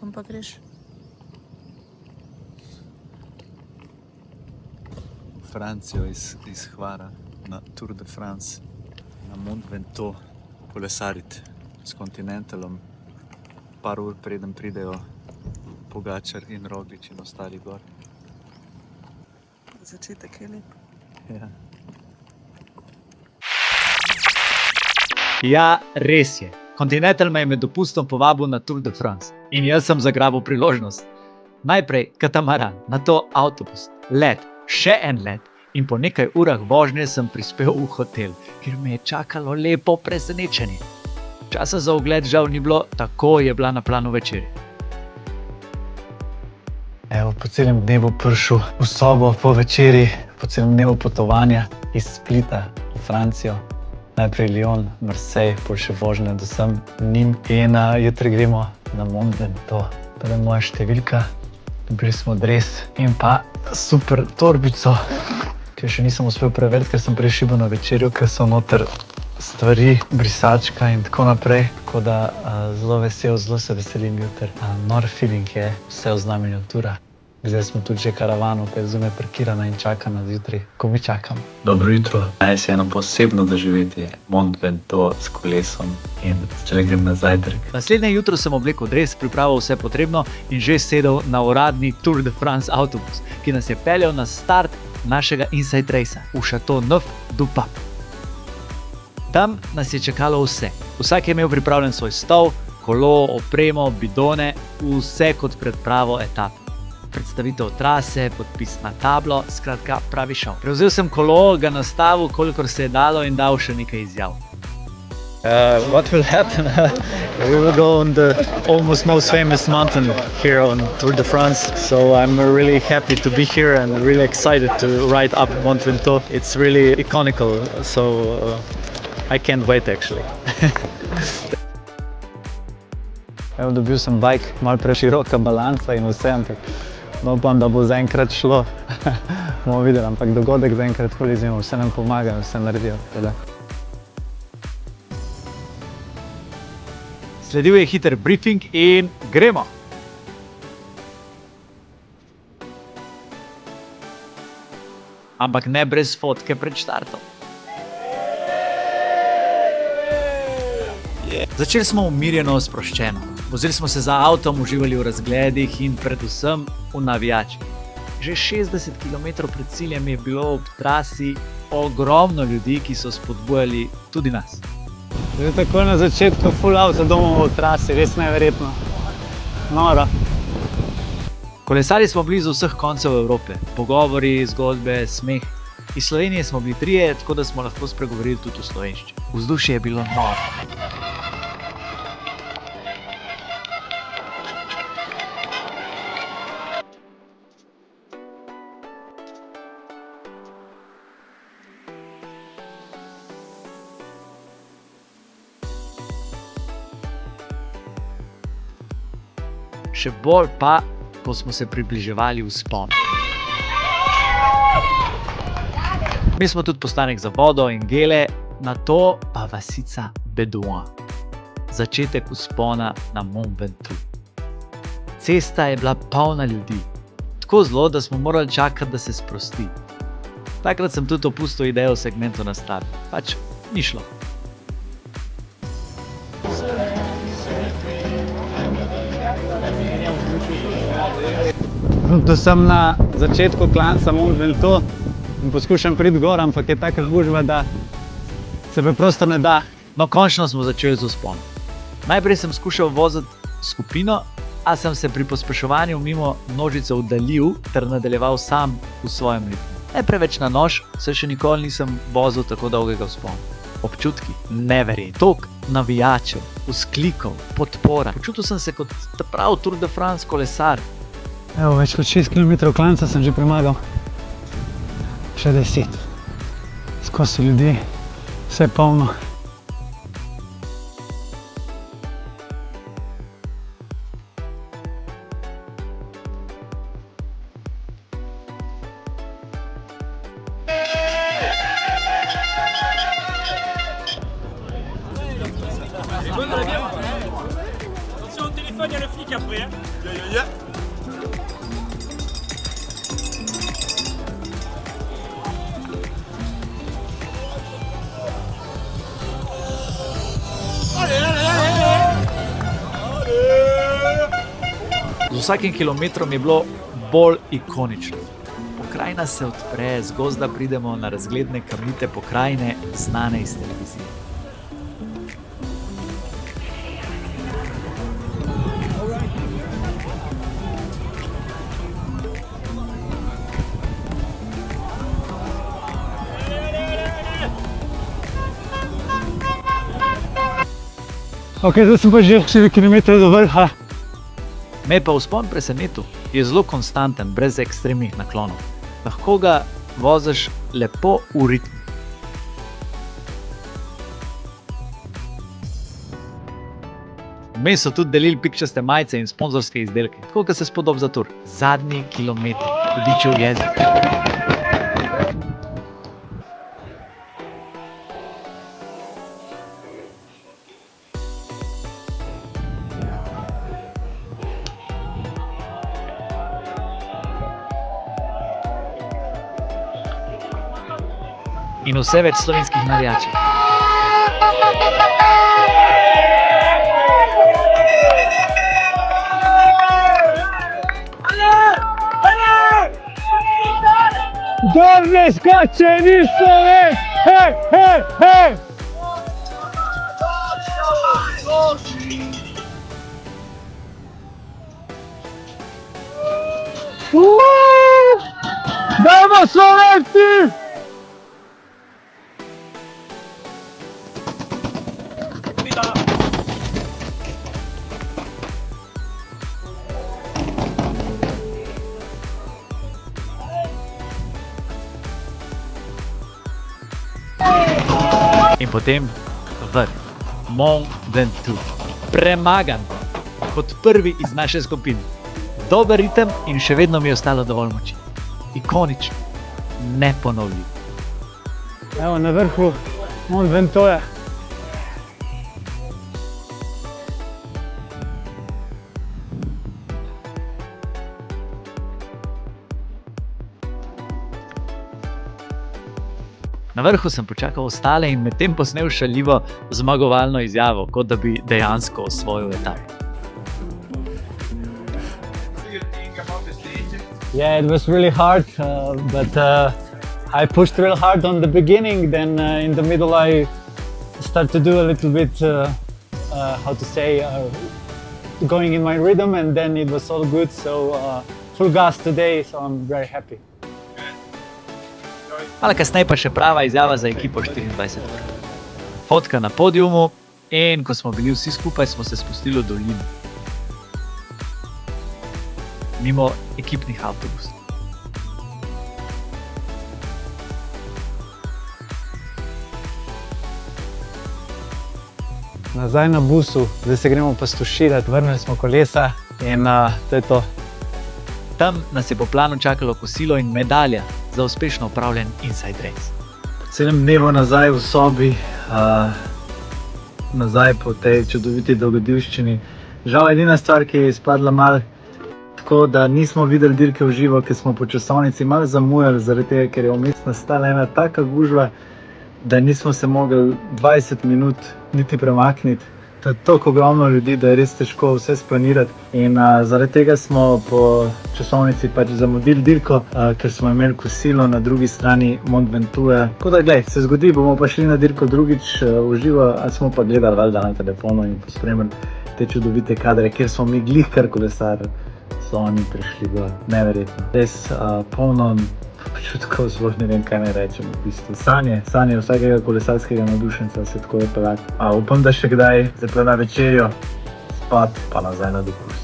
kam pa greš? Francijo iz Hvara na Tour de France, na Mont Ventoux, kolesariti s Continentalom. Par ur preden pridejo Pogačar in Roglič in ostali gor. Začetek je lep. Ja. Ja, res je. Continental me je med dopustom povabil na Tour de France in jaz sem zagrabil priložnost. Najprej katamaran, nato avtobus, let, še en let in po nekaj urah vožnje sem prispel v hotel, kjer me je čakalo lepo presenečenje. Časa za ogled žal ni bilo, tako je bila na planu večerja. Evo, po celem dnevu prišel v sobo po večeri, po celem dnevu potovanja iz Splita v Francijo. Najprej Lyon, Marseille, pol še vožnja do sem njim. In jutri gremo na Mont Ventoux. To je moja številka. Dobili smo dres in pa super torbico, ki še nisem uspel preveriti, ker sem prišel na večerjo, ker so noter stvari, brisačka in tako naprej. Tako da zelo vesel, zelo se veselim jutri. Nor feeling je, vse v znamenju tura. Zdaj smo tudi že karavano, ki je zunaj parkirana in čaka nas jutri, ko mi čakamo. Dobro jutro. Danes je eno posebno doživetje. Mont Ventoux s kolesom in če grem na zajtrk. Naslednje jutro sem oblekel dres, pripravil vse potrebno in že sedel na uradni Tour de France avtobus, ki nas je peljal na start našega Inside Racea v Châteauneuf-du-Pape. Tam nas je čakalo vse. Vsak je imel pripravljen svoj stol, kolo, opremo, bidone, vse kot pred pravo etapo. Predstavitev trase, podpis na tablo, skratka pravi šov. Prevzel sem kolo, ga nastavil, kolikor se je dalo in dal še nekaj izjav. What will happen? We will go on the almost most famous mountain here on Tour de France. So I'm really happy to be here and really excited to ride up Mont Ventoux. It's really iconical, so I can't wait actually. Evo, dobil sem bike, malo preširoka balanca in vse, ampak upam, da bo zaenkrat šlo. Bomo videli, ampak dogodek zaenkrat holi izjemno, vse nam pomaga, vse naredijo. Sledil je hiter briefing in gremo! Ampak ne brez fotke pred štartom. Začeli smo umirjeno, sproščeno. Vozili smo se za avtom, uživali v razgledih in predvsem v navijačih. Že 60 km pred ciljem je bilo ob trasi ogromno ljudi, ki so spodbujali tudi nas. Zdaj tako na začetku full auto domov v trasi, res neverjetno. Noro. Kolesali smo blizu vseh koncev Evrope. Pogovori, zgodbe, smeh. Iz Slovenije smo bili trije, tako da smo lahko spregovorili tudi v slovenščini. Vzdušje je bilo noro. Še bolj pa, ko smo se približevali vzponu. Mi smo tudi postanek za vodo in gele, nato pa vasica Bédouin. Začetek vzpona na Mont Ventoux. Cesta je bila polna ljudi. Tako zelo, da smo morali čakati, da se sprosti. Takrat sem tudi opustil idejo v segmentu nastavi. Pač ni šlo. Tu sem na začetku klanca Mont Ventoux in poskušam priti gor, ampak je taka gužva, da se preprosto ne da. No, končno smo začeli z vzponom. Najprej sem skušal voziti skupino, a sem se pri pospeševanju mimo množice oddaljil ter nadaljeval sam v svojem ritmu. Ne preveč na nož, saj še nikoli nisem vozil tako dolgega vzpona. Občutki neverjetni. Tok navijačev, vzklikov, podpora. Počutil sem se kot prav Tour de France kolesar. Evo, več kot 6 km klanca sem že premagal. Še 10. Skozi so ljudi, vse polno. téléphone, il y a le flic après. Hein. Z vsakim kilometrom je bilo bolj ikonično. Pokrajina se odpre, z gozda pridemo na razgledne kamnite pokrajine, znane iz televizije. Ok, zdaj sem pa že 4 km do vrha. Me pa vzpon presenetil, je zelo konstanten, brez ekstremnih naklonov. Lahko ga voziš lepo v ritmu. Vmes so tudi delili pikčaste majice in sponzorske izdelke, tako kot se spodob za tur. Zadnji kilometer, hudičev jezik. In vse več slovenskih navijačev. Kdor ne skače, ni Sloven! Hej, hej, hej! Dajmo Slovenci! In potem vrh, Mont Ventoux, premagan kot prvi iz naše skupine. Dober ritem in še vedno mi je ostalo dovolj moči. Ikonično, neponovljiv. Evo na vrhu Mont Ventoux. Na vrhu sem počakal ostale in medtem posnel šaljivo zmagovalno izjavo, kot da bi dejansko osvojil etapo. Yeah, it was really hard, but I pushed real hard on the beginning. Then in the middle, I started to do a little bit, how to say, going in my rhythm, and then it was all good. So full gas today, so I'm very happy. Malo kasneje pa še prava izjava za ekipo 24 ur. Fotka na podiumu in ko smo bili vsi skupaj, smo se spustili v dolino. Mimo ekipnih avtobusov. Nazaj na busu, zdaj se gremo pa stuširati, vrnili smo kolesa in to je to. Tam nas je po planu čakalo kosilo in medalja za uspešno upravljen inside race. 7 dnevov nazaj v sobi, nazaj po tej čudoviti dogodivščini. Žal edina stvar, ki je izpadla malo tako, da nismo videli dirke v živo, ker smo po časovnici malo zamujali, zaradi tega, ker je vmes nastala ena taka gužva, da nismo se mogli 20 minut niti premakniti. To je toliko ogromno ljudi, da je res težko vse splanirati. In zaradi tega smo po časovnici pač zamudili dirko, ker smo imeli kosilo na drugi strani Mont Ventoux. Tako da, glej, se zgodi, bomo pa šli na dirko drugič v živo, ali smo pa gledali valjda na telefonu in pospremili te čudovite kadre, kjer smo mi glih kar kolesarili, so oni prišli gor. Neverjetno. Res polno občutkov, sploh ne vem, kaj naj rečem v bistvu. Sanje vsakega kolesarskega navdušenca se tako je pelati. Upam, da še kdaj, zdaj pa na večerjo, spat pa nazaj na dopust.